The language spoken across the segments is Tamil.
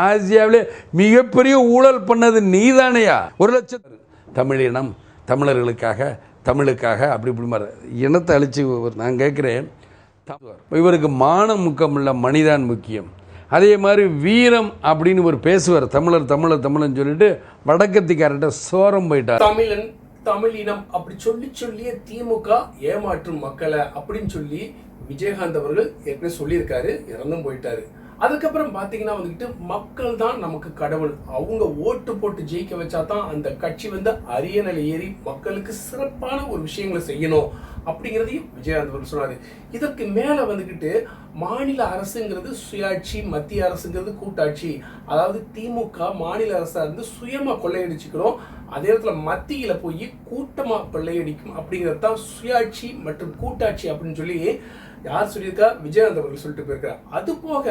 ஆசியாவிலே மிகப்பெரிய ஊழல் பண்ணது நீதானையா? 1,00,000 தமிழினம் தமிழுக்காக அப்படி இப்படி இனத்தை அழிச்சு நான் கேட்குறேன். இவருக்கு மானம் முக்கியம் இல்லை, மனிதான் முக்கியம். அதே மாதிரி வீரம் அப்படின்னு ஒரு பேசுவார். தமிழன் சொல்லிட்டு வடக்கத்திக்கார்ட்ட சோரம் போயிட்டார். தமிழினம் அப்படி சொல்லியே திமுக ஏமாற்றும் மக்களை அப்படின்னு சொல்லி விஜயகாந்த் அவர்கள் ஏற்கனவே சொல்லியிருக்காரு, இறந்தும் போயிட்டாரு. அதுக்கப்புறம் பார்த்தீங்கன்னா வந்துட்டு மக்கள் தான் நமக்கு கடவுள், அவங்க ஓட்டு போட்டு ஜெயிக்க வச்சா தான் அந்த கட்சி அரியணையில் ஏறி மக்களுக்கு சிறப்பான ஒரு விஷயங்களை செய்யணும் அப்படிங்கிறதையும் விஜயகாந்த் அவர்கள் சொன்னாரு. இதற்கு மேல மாநில அரசுங்கிறது சுயாட்சி, மத்திய அரசுங்கிறது கூட்டாட்சி. அதாவது திமுக மாநில அரசா இருந்து சுயமா கொள்ளையடிச்சுக்கிறோம், அதே இடத்துல மத்தியில போய் கூட்டமா கொள்ளையடிக்கும் அப்படிங்கிறது தான் சுயாட்சி மற்றும் கூட்டாட்சி அப்படின்னு சொல்லி யார் சொல்லியிருக்கா? விஜயகாந்த் அவர்கள் சொல்லிட்டு போயிருக்கிறார். அது போக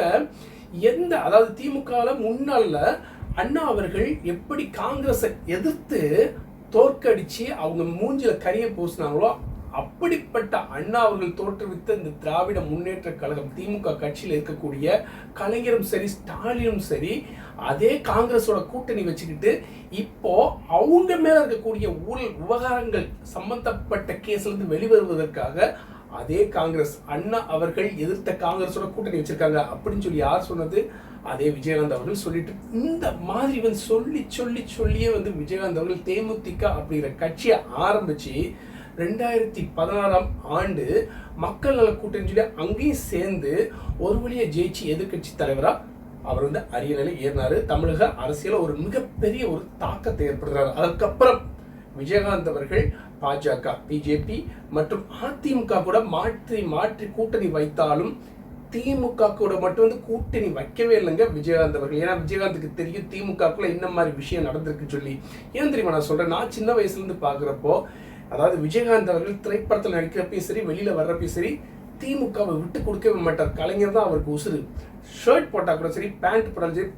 அதாவது திமுக முன்னால அண்ணா அவர்கள் எப்படி காங்கிரஸை எதிர்த்து தோற்கடிச்சு அவங்க மூஞ்சில கரிய பூசினாங்களோ அப்படிப்பட்ட அண்ணா அவர்கள் தோற்றுவித்த இந்த திராவிட முன்னேற்ற கழகம் திமுக கட்சியில் இருக்கக்கூடிய கலைஞரும் சரி, ஸ்டாலினும் சரி, அதே காங்கிரஸோட கூட்டணி வச்சுக்கிட்டு இப்போ அவங்க மேல இருக்கக்கூடிய ஊழல் விவகாரங்கள் சம்பந்தப்பட்ட கேஸ்ல இருந்து வெளிவருவதற்காக அதே காங்கிரஸ் அண்ணா அவர்கள் எதிர்த்த காங்கிரஸோட கூட்டணி வச்சிருக்காங்க அப்படின்னு சொல்லி யார் சொன்னது? அதே விஜயகாந்த் அவர்கள் சொல்லிட்டு இந்த மாதிரி சொல்லியே விஜயகாந்த் அவர்கள் தேமுதிக அப்படிங்கிற கட்சியை ஆரம்பிச்சு 2016ஆம் ஆண்டு மக்கள் நல கூட்டணி சொல்லி அங்கேயும் சேர்ந்து ஒரு வழியா ஜெயிச்சு எதிர்கட்சி தலைவரா அவர் அரியணையில ஏறினாரு. தமிழக அரசியல ஒரு மிகப்பெரிய ஒரு தாக்கத்தை ஏற்படுறாரு. அதுக்கப்புறம் விஜயகாந்த் அவர்கள் பாஜக, பிஜேபி மற்றும் அதிமுக கூட மாற்றி கூட்டணி வைத்தாலும் திமுக கூட மட்டும் கூட்டணி வைக்கவே இல்லைங்க விஜயகாந்த் அவர்கள். ஏன்னா விஜயகாந்துக்கு தெரியும் திமுகக்குள்ள என்ன மாதிரி விஷயம் நடந்திருக்குன்னு சொல்லி. ஏன் தெரியுமா நான் சொல்றேன்? நான் சின்ன வயசுல இருந்து பாக்குறப்போ, அதாவது விஜயகாந்த் அவர்கள் திரைப்படத்தில் நடிக்கிறப்பையும் சரி, வெளியில வர்றப்பையும் சரி, திமுகவை விட்டு கொடுக்கவே மாட்டார். கலைஞர் தான் அவருக்கு உசுறு. ஷர்ட் போட்டா கூட சரி, பேண்ட் போட்டாலும் சரி,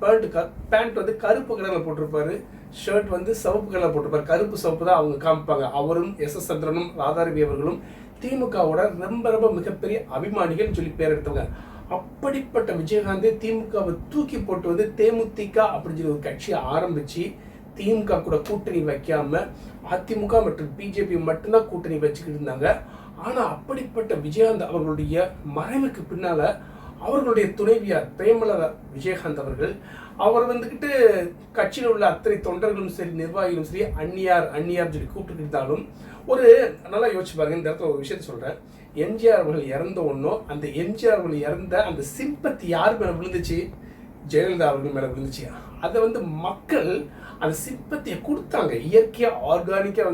பேண்ட் கருப்பு கலர்ல போட்டிருப்பாரு, ஷர்ட் சிவப்பு கலர்ல போட்டிருப்பாரு. கருப்பு சிவப்பு தான் அவங்க காமிப்பாங்க. அவரும் எஸ் சந்திரனும் ராதாரவி அவர்களும் திமுகவோட ரொம்ப மிகப்பெரிய அபிமானிகள் சொல்லி பேர் எடுத்தவங்க. அப்படிப்பட்ட விஜயகாந்த் திமுகவை தூக்கி போட்டு தேமுதிக அப்படின்னு சொல்லி ஒரு கட்சியை ஆரம்பிச்சு திமுக கூட கூட்டணி வைக்காம அதிமுக மற்றும் பிஜேபி மட்டும்தான் கூட்டணி வச்சுக்கிட்டு இருந்தாங்க. ஆனா அப்படிப்பட்ட விஜயகாந்த் அவர்களுடைய மறைவுக்கு பின்னால அவர்களுடைய துணைவியார் பிரேமலதா விஜயகாந்த் அவர்கள் அவர் கட்சியில் உள்ள அத்தனை தொண்டர்களும் சரி, நிர்வாகிகளும் சரி, அந்நியார் சொல்லி கூப்பிட்டு இருந்தாலும் ஒரு நல்லா யோசிச்சு பாருங்க. இந்த இடத்துல ஒரு விஷயத்த சொல்றேன். எம்ஜிஆர் அவர்கள் இறந்த ஒன்றும் அந்த எம்ஜிஆர் அவர்கள் இறந்த அந்த சிம்பத்தி யார் மேல விழுந்துச்சு? ஜெயலலிதா அவர்கள் மேல விழுந்துச்சு. அதை மக்கள் அந்த சிம்பத்தியை கொடுத்தாங்க. இயற்கையா ஆர்கானிக்கா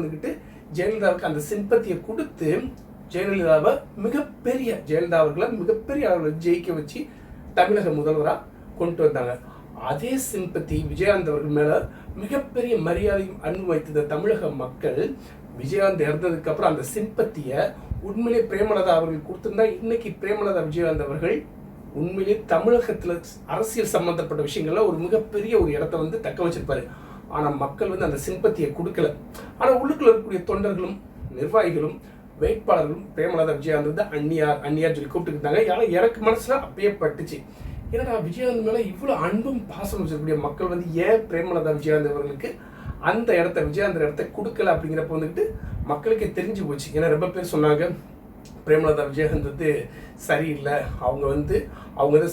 ஜெயலலிதாவுக்கு அந்த சிம்பத்தியை கொடுத்து ஜெயலலிதாவை ஜெயலலிதா அவர்களை மிகப்பெரிய அளவில் ஜெயிக்க வச்சு தமிழக முதல்வராக கொண்டு வந்தாங்க. அதே சிம்பத்தி விஜயகாந்த் அவர்கள் மேல மிகப்பெரிய மரியாதையும் அன்பு வைத்த தமிழக மக்கள் விஜயகாந்த் இறந்ததுக்கு அப்புறம் அந்த சிம்பத்திய உண்மையிலே பிரேமலதா அவர்கள் கொடுத்திருந்தா இன்னைக்கு பிரேமலதா விஜயகாந்த் அவர்கள் உண்மையிலே தமிழகத்துல அரசியல் சம்பந்தப்பட்ட விஷயங்கள்ல ஒரு மிகப்பெரிய ஒரு இடத்த தக்க வச்சிருப்பாரு. ஆனா மக்கள் அந்த சிம்பத்தியை கொடுக்கல. ஆனா உள்ளுக்குள்ள இருக்கக்கூடிய தொண்டர்களும் நிர்வாகிகளும் வேட்பாளர்களும் பிரேமலதா விஜயகாந்த் அந்நியார் சொல்லி கூப்பிட்டுக்கிட்டாங்க. எனக்கு மனசுல அப்பயே பட்டுச்சு, ஏன்னா விஜயகாந்த் மேல இவ்வளவு அன்பும் பாசம் வச்சிருக்கக்கூடிய மக்கள் ஏன் பிரேமலதா விஜயகாந்த் அவர்களுக்கு அந்த விஜயகாந்த் இடத்த கொடுக்கல அப்படிங்கிறப்ப மக்களுக்கே தெரிஞ்சு போச்சு. ஏன்னா ரொம்ப பேர் சொன்னாங்க பிரேமலதா விஜயகாந்த் சரியில்லை, அவங்க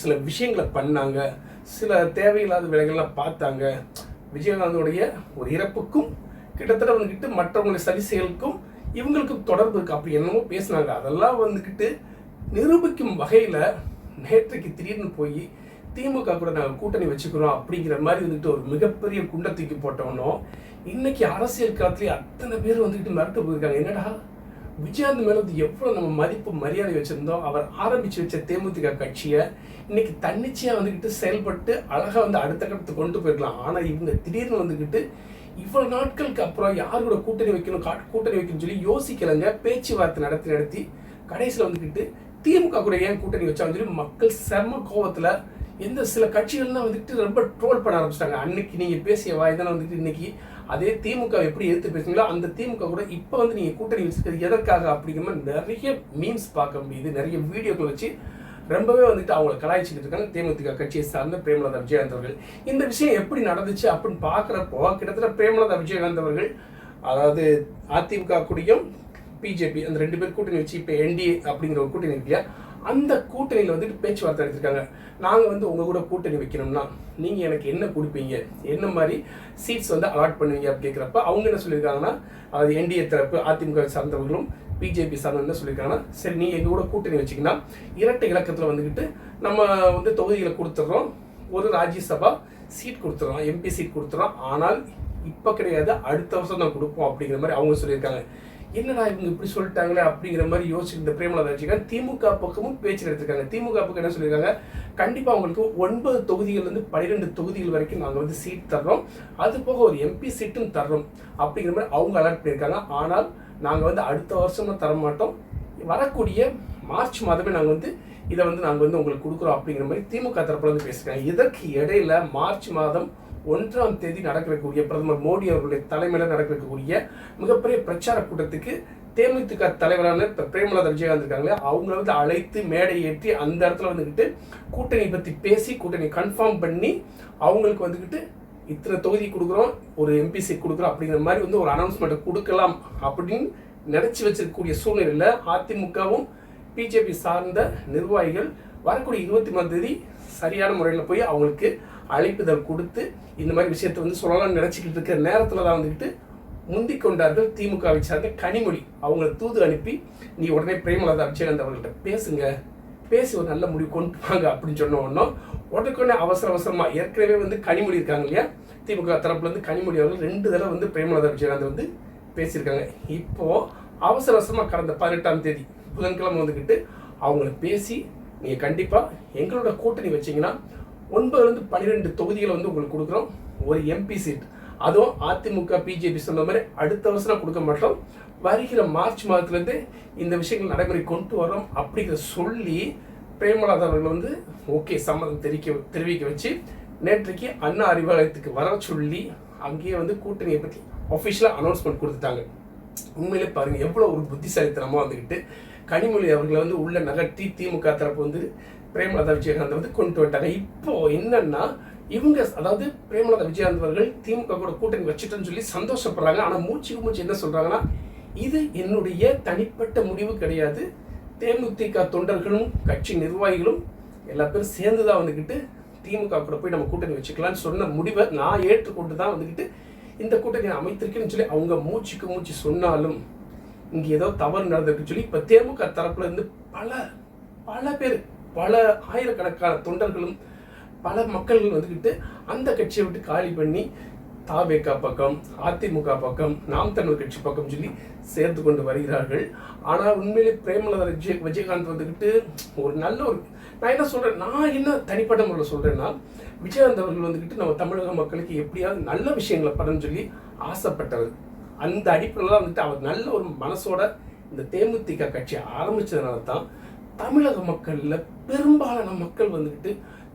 சில விஷயங்களை பண்ணாங்க, சில தேவையில்லாத வேலைகள்லாம் பார்த்தாங்க, விஜயகாந்தோடைய ஒரு இறப்புக்கும் கிட்டத்தட்ட மற்றவங்களுடைய சரி செயலுக்கும் இவங்களுக்கும் தொடர்பு இருக்கு அப்படி என்னமோ பேசினாங்க. அதெல்லாம் நிரூபிக்கும் வகையில நேற்றைக்கு திடீர்னு போய் திமுக கூட நாங்கள் கூட்டணி வச்சுக்கிறோம் அப்படிங்கிற மாதிரி ஒரு மிகப்பெரிய குண்டை தூக்கி போட்டவனோ இன்னைக்கு அரசியல் காலத்திலேயே அத்தனை பேர் மிரட்டு போயிருக்காங்க. என்னடா விஜயகாந்த் மேல எவ்வளவு நம்ம மதிப்பு மரியாதை வச்சிருந்தோம், அவர் ஆரம்பிச்சு வச்ச தேமுதிக கட்சியை இன்னைக்கு தன்னிச்சையா செயல்பட்டு அழகா அடுத்த கட்டத்துக்கு கொண்டு போயிருக்கலாம். ஆனா இவங்க திடீர்னு இவ்வளவு நாட்களுக்கு அப்புறம் யார் கூட கூட்டணி வைக்கணும்னு சொல்லி யோசிக்கலங்க. பேச்சுவார்த்தை நடத்தி கடைசியில் திமுக கூட ஏன் கூட்டணி வச்சான்னு சொல்லி மக்கள் செம்ம கோபத்துல சில கட்சிகள்லாம் ரொம்ப ட்ரோல் பண்ண ஆரம்பிச்சிட்டாங்க. அன்னைக்கு நீங்க பேசிய வாய்தான் இன்னைக்கு அதே திமுக எப்படி எடுத்து பேசுங்களோ அந்த திமுக கூட இப்ப நீங்க கூட்டணி வச்சிருக்கிறது எதற்காக அப்படிங்கிற மாதிரி நிறைய மீம்ஸ் பார்க்க முடியுது, நிறைய வீடியோக்கள் வச்சு ரொம்பவே வந்துட்டு அவங்களை கலாய்ச்சிக்கிட்டு இருக்காங்க தேமுதிக கட்சியை சார்ந்த பிரேமலதா விஜயகாந்த் அவர்கள். இந்த விஷயம் எப்படி நடந்துச்சு அப்படின்னு பார்க்குறப்போ கிட்டத்தட்ட பிரேமலதா விஜயகாந்த் அவர்கள் அதாவது அதிமுக கூடயும் பிஜேபி அந்த 2 பேர் கூட்டணி வச்சு இப்போ என்டிஏ அப்படிங்கிற ஒரு கூட்டணி இருக்கு, அந்த கூட்டணியில் வந்துட்டு பேச்சுவார்த்தை எடுத்திருக்காங்க. நாங்கள் வந்து உங்கள் கூட கூட்டணி வைக்கணும்னா நீங்கள் எனக்கு என்ன கொடுப்பீங்க, என்ன மாதிரி சீட்ஸ் வந்து அலாட் பண்ணுவீங்க அப்படின்னு கேட்குறப்ப அவங்க என்ன சொல்லியிருக்காங்கன்னா, அது என்டிஏ தரப்பு அதிமுக சார்ந்தவர்களும் பிஜேபி சார்ந்த என்ன சொல்லியிருக்காங்கன்னா, சரி நீங்கள் எங்கள் கூட கூட்டணி வச்சிங்கன்னா இரட்டை இலக்கத்தில் வந்துக்கிட்டு நம்ம வந்து தொகுதிகளை கொடுத்துட்றோம், ஒரு ராஜ்யசபா சீட் கொடுத்துட்றோம், எம்பி சீட் கொடுத்துட்றோம், ஆனால் இப்போ கிடையாது அடுத்த வருஷம் தான் கொடுப்போம் அப்படிங்கிற மாதிரி அவங்க சொல்லியிருக்காங்க. என்னடா இவங்க இப்படி சொல்லிட்டாங்களே அப்படிங்கிற மாதிரி யோசிச்சு பிரேமலதா விஜயகாந்த் திமுக பக்கமும் பேச்சு எடுத்திருக்காங்க. திமுக பக்கம் என்ன சொல்லியிருக்காங்க, கண்டிப்பாக அவங்களுக்கு 9 தொகுதிகள்லேருந்து 12 தொகுதிகள் வரைக்கும் நாங்கள் வந்து சீட் தர்றோம், அது போக ஒரு எம்பி சீட்டும் தர்றோம் அப்படிங்கிற மாதிரி அவங்க அலர்ட் பண்ணியிருக்காங்க. ஆனால் நாங்கள் வந்து அடுத்த வருஷமும் தர மாட்டோம், வரக்கூடிய மார்ச் மாதமே நாங்கள் வந்து இதை வந்து நாங்கள் வந்து உங்களுக்கு கொடுக்குறோம் அப்படிங்கிற மாதிரி திமுக தரப்புல வந்து பேசியிருக்காங்க. இதற்கு இடையில மார்ச் மாதம் 1ஆம் தேதி நடக்கக்கூடிய பிரதமர் மோடி அவர்களுடைய தலைமையில் நடக்கக்கூடிய மிகப்பெரிய பிரச்சார கூட்டத்துக்கு தேமுதிக தலைவரான பிரேமலதா விஜயகாந்த் இருக்காங்களே அவங்கள வந்து அழைத்து மேடை ஏற்றி அந்த இடத்துல வந்துக்கிட்டு கூட்டணி பற்றி பேசி கூட்டணி கன்ஃபார்ம் பண்ணி அவங்களுக்கு வந்துக்கிட்டு இத்தனை தொகுதி கொடுக்குறோம், ஒரு எம்பி சீட் கொடுக்குறோம் அப்படிங்கிற மாதிரி வந்து ஒரு அனௌன்ஸ்மெண்ட்டை கொடுக்கலாம் அப்படின்னு நினைச்சு வச்சிருக்கக்கூடிய சூழ்நிலையில் அதிமுகவும் பிஜேபி சார்ந்த நிர்வாகிகள் வரக்கூடிய 23ஆம் தேதி சரியான முறையில் போய் அவங்களுக்கு அழைப்புதல் கொடுத்து இந்த மாதிரி விஷயத்தை வந்து சொல்லலாம்னு நினச்சிக்கிட்டு இருக்கிற நேரத்தில் தான் வந்துக்கிட்டு முந்திக் கொண்டார்கள் திமுகவை சார்ந்த கனிமொழி. அவங்கள தூது அனுப்பி நீ உடனே பிரேமலதா விஜயகாந்த் அவர்கள்ட்ட பேசுங்க, பேசி ஒரு நல்ல முடிவு கொண்டு வாங்க அப்படின்னு சொன்ன உடனே அவசரமாக ஏற்கனவே வந்து கனிமொழி இருக்காங்க இல்லையா, திமுக தரப்புலேருந்து கனிமொழி அவர்கள் 2 தடவை வந்து பிரேமலதா விஜயகாந்த் வந்து பேசியிருக்காங்க. இப்போது அவசரமாக கடந்த 18ஆம் தேதி புதன்கிழமை வந்துக்கிட்டு அவங்கள பேசி நீங்கள் கண்டிப்பாக எங்களோட கூட்டணி வச்சிங்கன்னா 9லேருந்து 12 தொகுதிகளை வந்து உங்களுக்கு கொடுக்குறோம், ஒரு எம்பி சீட், அதுவும் அதிமுக பிஜேபி சொன்ன மாதிரி அடுத்த வருஷம் கொடுக்க மாட்டோம், வருகிற மார்ச் மாதத்துலேருந்து இந்த விஷயங்கள் நடைமுறை கொண்டு வரோம் அப்படிங்கிற சொல்லி பிரேமலதா அவர்கள் வந்து ஓகே சம்மதம் தெரிவிக்க வச்சு நேற்றைக்கு அண்ணா அறிவாலயத்துக்கு வர சொல்லி அங்கேயே வந்து கூட்டணியை பற்றி அஃபிஷியலாக அனௌன்ஸ்மெண்ட் கொடுத்துட்டாங்க. உண்மையிலே பாருங்கள் எவ்வளோ ஒரு புத்திசாலித்தனமாக வந்துக்கிட்டு கனிமொழி அவர்களை வந்து உள்ள நகர்த்தி திமுக தரப்பு வந்து பிரேமலதா விஜயகாந்த் வந்து கொண்டு வந்துட்டாங்க. இப்போ என்னன்னா இவங்க அதாவது பிரேமலதா விஜயகாந்த் அவர்கள் திமுக கூட கூட்டணி வச்சுட்டோன்னு சொல்லி சந்தோஷப்படுறாங்க. ஆனால் மூச்சு என்ன சொல்றாங்கன்னா, இது என்னுடைய தனிப்பட்ட முடிவு கிடையாது, தேமுதிக தொண்டர்களும் கட்சி நிர்வாகிகளும் எல்லா பேரும் சேர்ந்து தான் வந்துக்கிட்டு திமுக கூட போய் நம்ம கூட்டணி வச்சுக்கலாம்னு சொன்ன முடிவை நான் ஏற்றுக்கொண்டு தான் வந்துக்கிட்டு இந்த கூட்டணி அமைத்திருக்கேன்னு சொல்லி அவங்க மூச்சு சொன்னாலும் இங்கே ஏதோ தவறு நடந்திருக்குன்னு சொல்லி இப்போ தேமுக தரப்புல இருந்து பல பேர் பல ஆயிரக்கணக்கான தொண்டர்களும் பல மக்கள்கள் வந்துக்கிட்டு அந்த கட்சியை விட்டு காலி பண்ணி தாவேகா பக்கம் அதிமுக பக்கம் நாம் தமிழர் கட்சி பக்கம் சொல்லி சேர்த்து கொண்டு வருகிறார்கள். ஆனால் உண்மையிலே பிரேமலதா விஜயகாந்த் வந்துக்கிட்டு ஒரு நல்ல ஒரு நான் என்ன சொல்கிறேன், நான் என்ன தனிப்பட்ட முறையில் சொல்கிறேன்னா, விஜயகாந்த் அவர்கள் வந்துக்கிட்டு நம்ம தமிழக மக்களுக்கு எப்படியாவது நல்ல விஷயங்களை பண்ணணும்னு சொல்லி ஆசைப்பட்டவர். அந்த அடிப்படையில் தான் வந்துட்டு அவர் நல்ல ஒரு மனசோட இந்த தேமுதிக கட்சியை ஆரம்பித்ததுனால தான் தமிழக மக்களில் பெரும்பாலான மக்கள் வந்துக்கிட்டு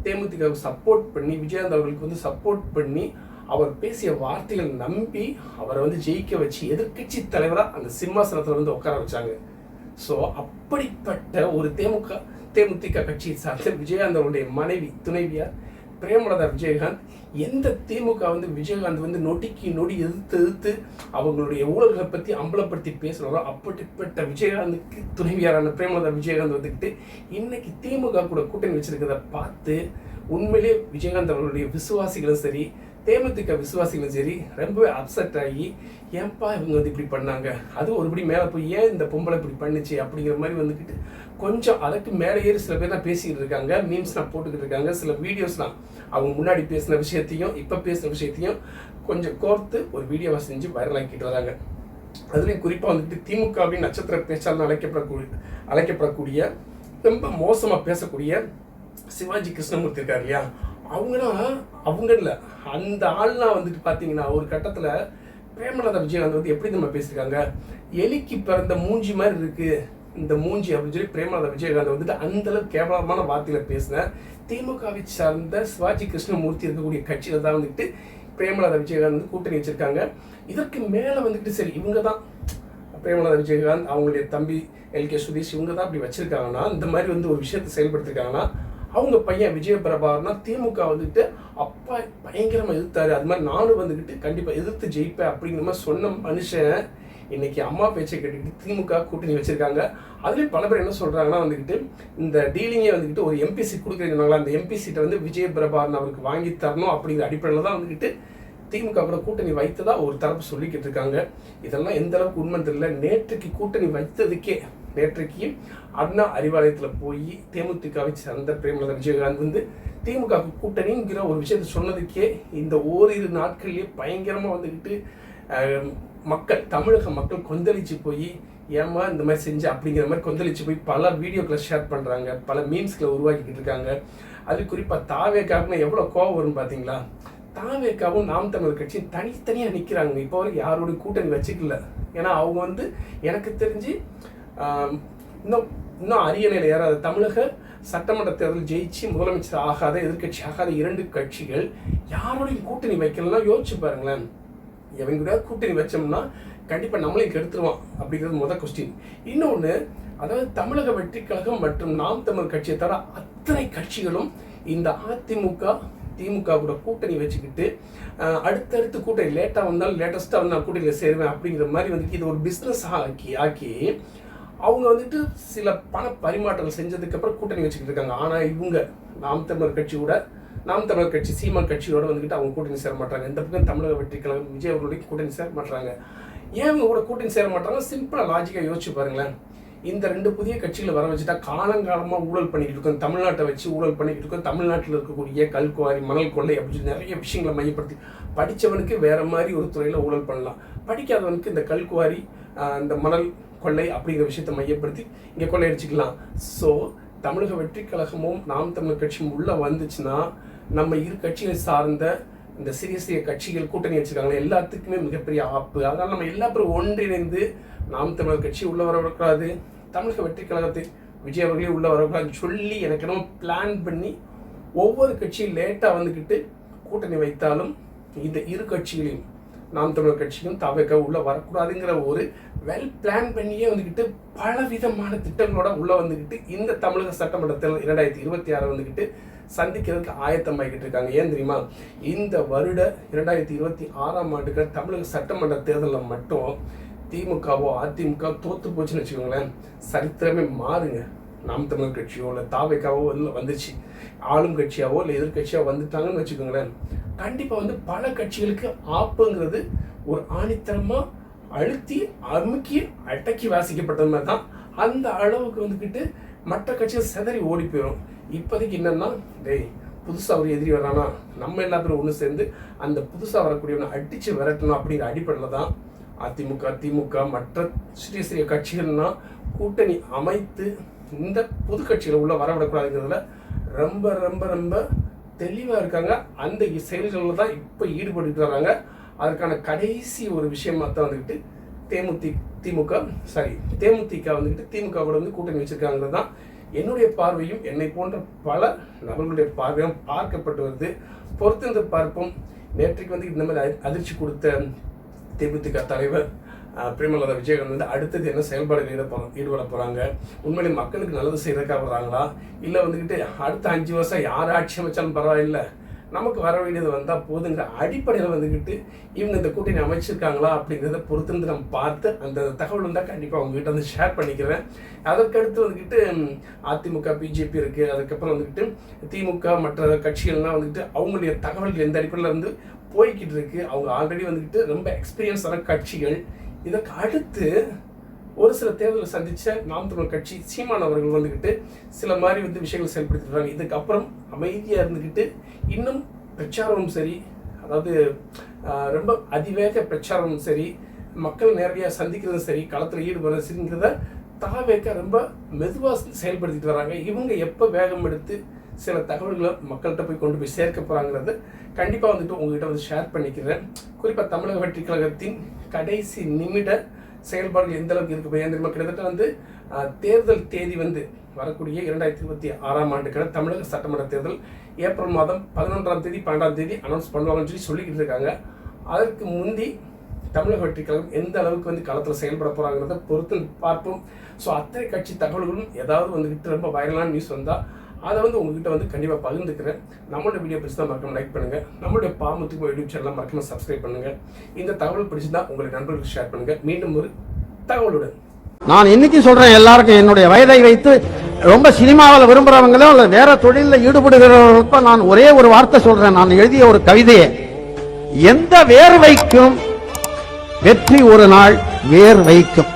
தேமுதிகவுக்கு சப்போர்ட் பண்ணி விஜயகாந்த் அவர்களுக்கு வந்து சப்போர்ட் பண்ணி அவர் பேசிய வார்த்தைகள் நம்பி அவரை வந்து ஜெயிக்க வச்சு எதிர்கட்சி தலைவராக அந்த சிம்மாசனத்தில் வந்து உட்கார வச்சாங்க. ஸோ அப்படிப்பட்ட ஒரு தேமுதிக கட்சியை சார்ந்த விஜயகாந்த் அவருடைய மனைவி துணைவியார் பிரேமலதா விஜயகாந்த் எந்த திமுக வந்து விஜயகாந்த் வந்து நொடி எதிர்த்து அவங்களுடைய ஊழல்களை பற்றி அம்பலப்படுத்தி பேசுகிறாரோ அப்படிப்பட்ட விஜயகாந்துக்கு துணைவியாரான பிரேமலதா விஜயகாந்த் வந்துக்கிட்டு இன்னைக்கு திமுக கூட கூட்டணி வச்சிருக்கிறத பார்த்து உண்மையிலே விஜயகாந்த் அவர்களுடைய விசுவாசிகளும் சரி தேமுதிக விசுவாசிகளும் சரி ரொம்பவே அப்செட் ஆகி ஏன்பா இவங்க வந்து இப்படி பண்ணாங்க, அது ஒருபடி மேலே போய் ஏன் இந்த பொம்பளை இப்படி பண்ணுச்சு அப்படிங்கிற மாதிரி வந்துக்கிட்டு கொஞ்சம் அதுக்கு மேலே ஏறி சில பேர் தான் பேசிக்கிட்டு இருக்காங்க, மீம்ஸ்லாம் போட்டுக்கிட்டு இருக்காங்க. சில வீடியோஸ்லாம் அவங்க முன்னாடி பேசின விஷயத்தையும் இப்போ பேசின விஷயத்தையும் கொஞ்சம் கோர்த்து ஒரு வீடியோவை செஞ்சு வைரல் ஆக்கிட்டு வராங்க. அதுலேயும் குறிப்பாக வந்துட்டு திமுகவின் நட்சத்திர பேச்சாளர் அழைக்கப்படக்கூடிய ரொம்ப மோசமாக பேசக்கூடிய சிவாஜி கிருஷ்ணமூர்த்தி இருக்கார் இல்லையா, அவங்க இல்லை அந்த ஆள்லாம் வந்துட்டு பார்த்தீங்கன்னா ஒரு கட்டத்தில் பிரேமலதா விஜயகாந்த் வந்து எப்படி நம்ம பேசியிருக்காங்க, எலிக்கு பிறந்த மூஞ்சி மாதிரி இருக்கு இந்த மூஞ்சி அப்படின்னு சொல்லி பிரேமலதா விஜயகாந்த் வந்துட்டு அந்த அளவுக்கு கேவலமான வார்த்தையில பேசின திமுகவை சார்ந்த சிவாஜி கிருஷ்ணமூர்த்தி இருக்கக்கூடிய கட்சியில தான் வந்துட்டு பிரேமலதா விஜயகாந்த் வந்து கூட்டணி வச்சிருக்காங்க. இதற்கு மேலே வந்துட்டு சரி இவங்க தான் பிரேமலதா விஜயகாந்த், அவங்களுடைய தம்பி LK சுதீஷ், இவங்க தான் அப்படி வச்சிருக்காங்கன்னா, இந்த மாதிரி வந்து ஒரு விஷயத்தை செயல்படுத்திருக்காங்கன்னா, அவங்க பையன் விஜய பிரபாகரனா திமுக வந்துட்டு அப்பா பயங்கரமாக எதிர்த்தாரு, அது மாதிரி நானும் வந்துக்கிட்டு கண்டிப்பாக எதிர்த்து ஜெயிப்பேன் அப்படிங்கிற மாதிரி சொன்ன மனுஷன் இன்னைக்கு அம்மா பேச்சை கேட்டுக்கிட்டு திமுக கூட்டணி வச்சிருக்காங்க. அதுலேயும் பல பேர் என்ன சொல்றாங்கன்னா வந்துக்கிட்டு இந்த டீலிங்கே வந்துக்கிட்டு ஒரு MP சீட் கொடுக்குறீங்கனாங்களா, அந்த MP சீட்டை வந்து விஜய பிரபாகரன் அவருக்கு வாங்கி தரணும் அப்படிங்கிற அடிப்படையில் தான் வந்துக்கிட்டு திமுக கூட கூட்டணி வைத்ததா ஒரு தரப்பு சொல்லிக்கிட்டு இருக்காங்க. இதெல்லாம் எந்த அளவுக்கு உண்மை தெரியல. நேற்றுக்கு கூட்டணி வைத்ததுக்கே நேற்றைக்கு அண்ணா அறிவாலயத்தில் போய் தேமுதிகவை சேர்ந்த பிரேமலதா விஜயகாந்த் வந்து திமுக கூட்டணிங்கிற ஒரு விஷயத்தை சொன்னதுக்கே இந்த ஓரிரு நாட்கள்லேயே பயங்கரமாக வந்துக்கிட்டு மக்கள், தமிழக மக்கள் கொந்தளிச்சு போய் ஏமா இந்த மாதிரி செஞ்சு அப்படிங்கிற மாதிரி கொந்தளிச்சு போய் பல வீடியோக்களை ஷேர் பண்ணுறாங்க, பல மீம்ஸ்களை உருவாக்கிக்கிட்டு இருக்காங்க. அது குறிப்பாக தாவேக்காவுக்குன்னு எவ்வளோ கோவம் வரும்னு பார்த்தீங்களா? தாவேக்காவும் நாம் தமிழர் கட்சியும் தனித்தனியாக நிற்கிறாங்க. இப்போ வரைக்கும் யாரோட கூட்டணி வச்சுக்கல. ஏன்னா அவங்க வந்து எனக்கு தெரிஞ்சு இன்னும் அரியணையில் ஏறாத தமிழக சட்டமன்ற தேர்தல் ஜெயிச்சு முதலமைச்சர் ஆகாத, எதிர்கட்சி ஆகாத 2 கட்சிகள் யாரோடையும் கூட்டணி வைக்கலன்னா யோசிச்சு பாருங்களேன். இவங்க கூட கூட்டணி வச்சோம்னா கண்டிப்பாக நம்மளையும் கெடுத்துருவான் அப்படிங்கிறது முதல் கொஸ்டின். இன்னொன்று, அதாவது தமிழக வெற்றி கழகம் மற்றும் நாம் தமிழர் கட்சியை தவிர அத்தனை கட்சிகளும் இந்த திமுக கூட கூட்டணி வச்சுக்கிட்டு அடுத்தடுத்து கூட்டணி லேட்டாக வந்தாலும் லேட்டஸ்ட்டாக வந்து நான் கூட்டணியில் சேருவேன் அப்படிங்கிற மாதிரி வந்துட்டு இது ஒரு பிஸ்னஸ் ஆக்கி அவங்க வந்துட்டு சில பண பரிமாற்றங்கள் செஞ்சதுக்கப்புறம் கூட்டணி வச்சுக்கிட்டு இருக்காங்க. ஆனால் இவங்க நாம் தமிழர் கட்சி சீமான் கட்சியோட வந்துக்கிட்டு அவங்க கூட்டணி சேர மாட்டாங்க. இந்த பக்கம் தமிழக வெற்றி கழகம் விஜய் அவர்களுடைய கூட்டணி சேர மாட்டாங்க. ஏன் இவங்க கூட கூட்டணி சேர மாட்டாங்க? சிம்பிளாக லாஜிக்காக யோசிச்சு பாருங்களேன். இந்த 2 புதிய கட்சிகளை வர வச்சுட்டா காலங்காலமாக ஊழல் பண்ணிக்கிட்டு இருக்கோம், தமிழ்நாட்டை வச்சு ஊழல் பண்ணிக்கிட்டு இருக்கோம், தமிழ்நாட்டில் இருக்கக்கூடிய கல்குவாரி, மணல் கொள்ளை அப்படின்னு நிறைய விஷயங்களை மையப்படுத்தி படித்தவனுக்கு வேற மாதிரி ஒரு துறையில் ஊழல் பண்ணலாம், படிக்காதவனுக்கு இந்த கல்குவாரி இந்த மணல் கொள்ளை அப்படிங்கிற விஷயத்தை மையப்படுத்தி இங்கே கொள்ளையடிச்சிக்கலாம். ஸோ தமிழக வெற்றி கழகமும் நாம் தமிழர் கட்சியும் உள்ளே வந்துச்சுன்னா நம்ம இரு கட்சிகளை சார்ந்த இந்த சிறிய கட்சிகள் கூட்டணி வச்சுருக்காங்க எல்லாத்துக்குமே மிகப்பெரிய ஆப்பு. அதனால் நம்ம எல்லா பேரும் ஒன்றிணைந்து நாம் தமிழர் கட்சி உள்ளே வரக்கூடாது, தமிழக வெற்றி கழகத்தை விஜய் அவர்களே உள்ளே வரக்கூடாதுன்னு சொல்லி எனக்கு நம்ம பிளான் பண்ணி ஒவ்வொரு கட்சியும் லேட்டாக வந்துக்கிட்டு கூட்டணி வைத்தாலும் இந்த இரு கட்சிகளையும் நாம் தமிழர் கட்சியும் தாவேக்கா உள்ளே வரக்கூடாதுங்கிற ஒரு வெல் பிளான் பண்ணியே வந்துக்கிட்டு பலவிதமான திட்டங்களோட உள்ளே வந்துக்கிட்டு இந்த தமிழக சட்டமன்ற தேர்தல் 2026 வந்துக்கிட்டு சந்திக்கிறதுக்கு ஆயத்தமாகிக்கிட்டு இருக்காங்க. ஏன் தெரியுமா? இந்த வருட 2026ஆம் ஆண்டுக்கு தமிழக சட்டமன்ற தேர்தலில் மட்டும் திமுகவோ அதிமுக தோற்று போச்சுன்னு வச்சுக்கோங்களேன், சரித்திரமே மாறுங்க. நாம் தமிழர் கட்சியோ இல்லை தாவேக்காவோ வந்துச்சு, ஆளும் கட்சியாவோ இல்லை எதிர்கட்சியாவோ வந்துட்டாங்கன்னு வச்சுக்கோங்களேன், கண்டிப்பாக வந்து பல கட்சிகளுக்கு ஆப்புங்கிறது ஒரு ஆணித்தரமாக அழுத்தி அமுக்கி அடக்கி வாசிக்கப்பட்டது மாதிரி தான். அந்த அளவுக்கு வந்துக்கிட்டு மற்ற கட்சிகள் சிதறி ஓடி போயிடும். இப்போதைக்கு என்னன்னா, புதுசாக ஒரு எதிரி வர்றானா நம்ம எல்லா பேரும் ஒன்று சேர்ந்து அந்த புதுசாக வரக்கூடியவனை அடித்து விரட்டணும் அப்படிங்கிற அடிப்படையில் தான் அதிமுக திமுக மற்ற சிறிய கட்சிகள்னா கூட்டணி அமைத்து இந்த புது கட்சிகளை உள்ள வரவிடக்கூடாதுங்கிறதுல ரொம்ப ரொம்ப ரொம்ப தெளிவாக இருக்காங்க. அந்த செயல்களில் தான் இப்போ ஈடுபட்டு வராங்க. அதுக்கான கடைசி ஒரு விஷயமா தான் வந்துக்கிட்டு தேமுதிக வந்துக்கிட்டு திமுக கூட வந்து கூட்டணி வச்சிருக்காங்கிறது தான் என்னுடைய பார்வையும் என்னை போன்ற பல நபர்களுடைய பார்வையும் பார்க்கப்பட்டு வருது. பொறுத்திருந்து பார்ப்போம். நேற்றைக்கு வந்து இந்த மாதிரி அதிர்ச்சி கொடுத்த தேமுதிக தலைவர் பிரேமலதா விஜயகாந்த் வந்து அடுத்தது என்ன செயல்பாடுகள் ஈடுபட போகிறாங்க, உண்மையிலே மக்களுக்கு நல்லது செய்யறதுக்காக வர்றாங்களா, இல்லை வந்துக்கிட்டு அடுத்த 5 வருஷம் யார் ஆட்சி அமைச்சாலும் பரவாயில்லை, நமக்கு வர வேண்டியது வந்தால் போதுங்கிற அடிப்படையில் வந்துக்கிட்டு இவங்க இந்த கூட்டணி அமைச்சிருக்காங்களா அப்படிங்கிறத பொறுத்திருந்து நம்ம பார்த்து அந்த தகவல் வந்தால் கண்டிப்பாக அவங்ககிட்ட வந்து ஷேர் பண்ணிக்கிறேன். அதற்கடுத்து வந்துக்கிட்டு அதிமுக பிஜேபி இருக்குது, அதுக்கப்புறம் வந்துக்கிட்டு திமுக மற்ற கட்சிகள்லாம் வந்துக்கிட்டு அவங்களுடைய தகவல்கள் எந்த அடிப்படையில் வந்து போய்கிட்டு இருக்கு. அவங்க ஆல்ரெடி வந்துக்கிட்டு ரொம்ப எக்ஸ்பீரியன்ஸான கட்சிகள். இதற்கு அடுத்து ஒரு சில தேர்தலை சந்தித்த நாம் தமிழர் கட்சி சீமான் அவர்கள் வந்துக்கிட்டு சில மாதிரி வந்து விஷயங்கள் செயல்படுத்திடுறாங்க. இதுக்கப்புறம் அமைதியாக இருந்துக்கிட்டு இன்னும் பிரச்சாரமும் சரி, அதாவது ரொம்ப அதிவேக பிரச்சாரமும் சரி, மக்கள் நேரடியாக சந்திக்கிறதும் சரி, களத்தில் ஈடுபடுறது சரிங்கிறத தாவேக்க ரொம்ப மெதுவாக செயல்படுத்திட்டு வராங்க. இவங்க எப்போ வேகம் எடுத்து சில தகவல்களை மக்கள்கிட்ட போய் கொண்டு போய் சேர்க்க போகிறாங்கிறது கண்டிப்பாக வந்துட்டு உங்ககிட்ட வந்து ஷேர் பண்ணிக்கிறேன். குறிப்பாக தமிழக வெற்றி கழகத்தின் கடைசி நிமிட செயல்பாடுகள் எந்த அளவுக்கு இருக்கு தெரியுமா? கிட்டத்தட்ட வந்து தேர்தல் தேதி வந்து வரக்கூடிய 2026ஆம் ஆண்டுக்கான தமிழக சட்டமன்ற தேர்தல் ஏப்ரல் மாதம் 11ஆம் தேதி 12ஆம் தேதி அனௌன்ஸ் பண்ணுவாங்கன்னு சொல்லிக்கிட்டு இருக்காங்க. அதற்கு முந்தி தமிழக வெற்றிக் கழகம் எந்த அளவுக்கு வந்து களத்தில் செயல்பட போறாங்கிறத பொறுத்து பார்ப்போம். ஸோ அத்தனை கட்சி தகவல்களும் ஏதாவது வந்துகிட்டு ரொம்ப வைரலான நியூஸ் வந்தால் அதை வந்து உங்ககிட்ட வந்து கண்டிப்பாக பகிர்ந்துக்கிறேன். நம்மளோட வீடியோ பிடிச்சா மறக்காம லைக் பண்ணுங்க. நம்மளுடைய பாமுத்துக்கு யூடியூப் சேனல் மறக்காம சப்ஸ்கிரைப் பண்ணுங்க. இந்த தகவல் பிடிச்சிருந்தா உங்களுடைய நண்பர்களுக்கு ஷேர் பண்ணுங்க. மீண்டும் ஒரு தகவலுடன் நான் இன்னைக்கு சொல்றேன், எல்லாருக்கும் என்னுடைய வயதை வைத்து ரொம்ப சினிமாவில் விரும்புறவங்களோ இல்ல வேற தொழிலில் ஈடுபடுகிறவர்களுக்கும் நான் ஒரே ஒரு வார்த்தை சொல்றேன். நான் எழுதிய ஒரு கவிதையை, எந்த வேர் வைக்கும் வெற்றி ஒரு நாள் வேர் வைக்கும்.